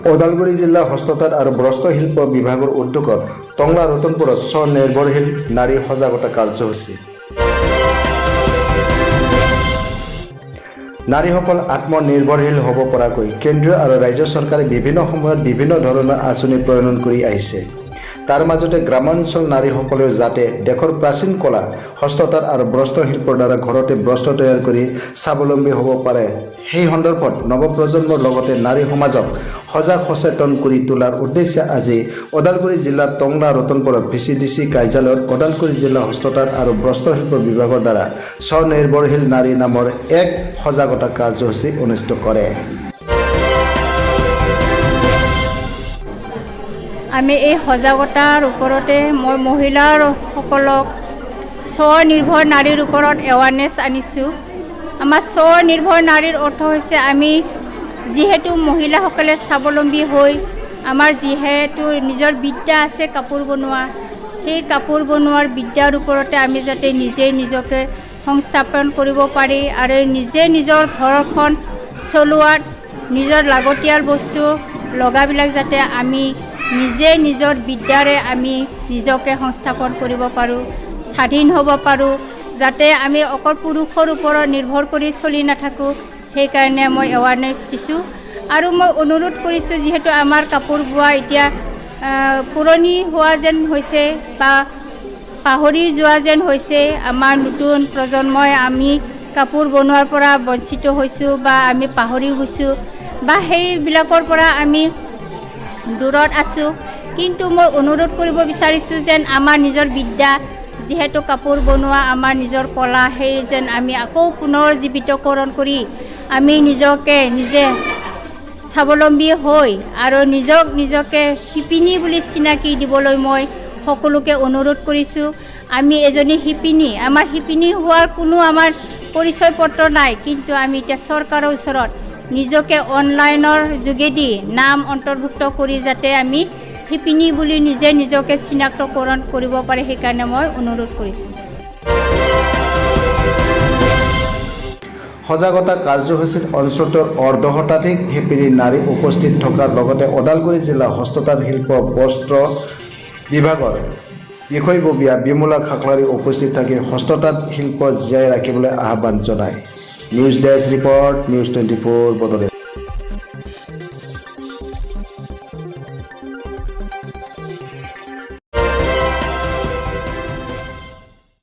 ওদালগুৰি জিলা হস্ততাঁত আৰু বস্ত্ৰশিল্প বিভাগৰ উদ্যোগত টংলা ৰতনপুৰত স্বনিৰ্ভৰশীল নাৰী সজাগতা কাৰ্যসূচী। নাৰীসকল আত্মনিৰ্ভৰশীল হ'ব পৰাকৈ কেন্দ্ৰীয় আৰু ৰাজ্য চৰকাৰে বিভিন্ন সময়ত বিভিন্ন ধৰণৰ আঁচনি প্ৰণয়ন কৰি আহিছে। তাৰ মাজতে গ্ৰামাঞ্চল নাৰীসকলেও যাতে দেশৰ প্ৰাচীন কলা হস্ততাঁত আৰু বস্ত্ৰশিল্পৰ দ্বাৰা ঘৰতে বস্ত্ৰ তৈয়াৰ কৰি স্বাৱলম্বী হ'ব পাৰে, সেই সন্দৰ্ভত নৱপ্ৰজন্মৰ লগতে নাৰী সমাজক সজাগ সচেতন কৰি তোলাৰ উদ্দেশ্যে আজি ওদালগুৰি জিলাৰ টংলা ৰতনপুৰত VCDC কাৰ্যালয়ত ওদালগুৰি জিলা হস্ততাঁত আৰু বস্ত্ৰশিল্প বিভাগৰ দ্বাৰা স্বনিৰ্ভৰশীল নাৰী নামৰ এক সজাগতা কাৰ্যসূচী অনুষ্ঠিত কৰে। আমি এই সজাগতাৰ ওপৰতে মই মহিলাসকলক স্বনিৰ্ভৰ নাৰীৰ ওপৰত এৱাৰনেছ আনিছোঁ। আমাৰ স্বনিৰ্ভৰ নাৰীৰ অৰ্থ হৈছে আমি যিহেতু মহিলাসকলে স্বাৱলম্বী হৈ আমাৰ যিহেতু নিজৰ বিদ্যা আছে কাপোৰ বনোৱা, সেই কাপোৰ বনোৱাৰ বিদ্যাৰ ওপৰতে আমি যাতে নিজকে সংস্থাপন কৰিব পাৰি আৰু নিজে নিজৰ ঘৰখন চলোৱাত নিজৰ লাগতিয়াল বস্তু লগাবিলাক যাতে আমি নিজে নিজৰ বিদ্যাৰে আমি নিজকে সংস্থাপন কৰিব পাৰোঁ, স্বাধীন হ'ব পাৰোঁ, যাতে আমি অকল পুৰুষৰ ওপৰত নিৰ্ভৰ কৰি চলি নাথাকোঁ। সেইকাৰণে মই এৱাৰনেছ দিছোঁ আৰু মই অনুৰোধ কৰিছোঁ, যিহেতু আমাৰ কাপোৰ বোৱা এতিয়া পুৰণি হোৱা যেন হৈছে বা পাহৰি যোৱা যেন হৈছে। আমাৰ নতুন প্ৰজন্মই আমি কাপোৰ বনোৱাৰ পৰা বঞ্চিত হৈছোঁ বা আমি পাহৰি গৈছোঁ বা সেইবিলাকৰ পৰা আমি দূৰত আছোঁ। কিন্তু মই অনুৰোধ কৰিব বিচাৰিছোঁ যেন আমাৰ নিজৰ বিদ্যা, যিহেতু কাপোৰ বনোৱা আমাৰ নিজৰ কলা, সেই যেন আমি আকৌ পুনৰ জীৱিতকৰণ কৰি আমি নিজকে নিজে স্বাৱলম্বী হৈ আৰু নিজকে শিপিনী বুলি চিনাকি দিবলৈ মই সকলোকে অনুৰোধ কৰিছোঁ। আমি এজনী শিপিনী, আমাৰ শিপিনী হোৱাৰ কোনো আমাৰ পৰিচয় পত্ৰ নাই, কিন্তু আমি এতিয়া চৰকাৰৰ ওচৰত নিজকে অনলাইনৰ যোগেদি নাম অন্তৰ্ভুক্ত কৰি যাতে আমি শিপিনী বুলি নিজকে চিনাক্তকৰণ কৰিব পাৰে, সেইকাৰণে মই অনুৰোধ কৰিছোঁ। সজাগতা কাৰ্যসূচীত অঞ্চলটোৰ অৰ্ধশতাধিক শিপিনী নাৰী উপস্থিত থকাৰ লগতে ওদালগুৰি জিলা হস্ততাঁত শিল্প বস্ত্ৰ বিভাগৰ বিষয়ববীয়া বিমলা খাকলাৰী উপস্থিত থাকি হস্ততাঁত শিল্প জীয়াই ৰাখিবলৈ আহ্বান জনায়। নিউজ ডেস্ক ৰিপৰ্ট, নিউজ 24 বদলে।